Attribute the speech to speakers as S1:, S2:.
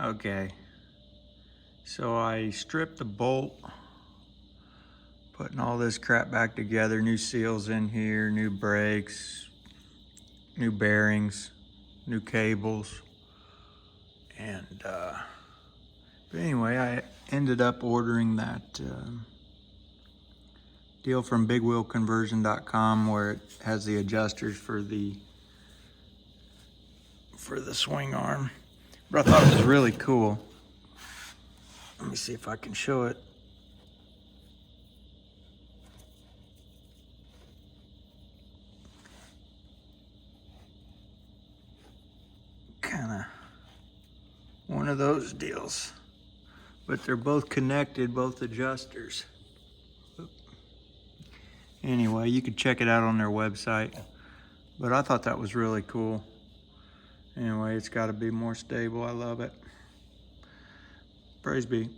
S1: Okay, so I stripped the bolt, putting all this crap back together, new seals in here, new brakes, new bearings, new cables, and but anyway, I ended up ordering that deal from bigwheelconversion.com where it has the adjusters for the swing arm. But I thought it was really cool. Let me see if I can show it. Kind of one of those deals. But they're both connected, both adjusters. Anyway, you could check it out on their website. But I thought that was really cool. Anyway, it's got to be more stable. I love it. Praise be.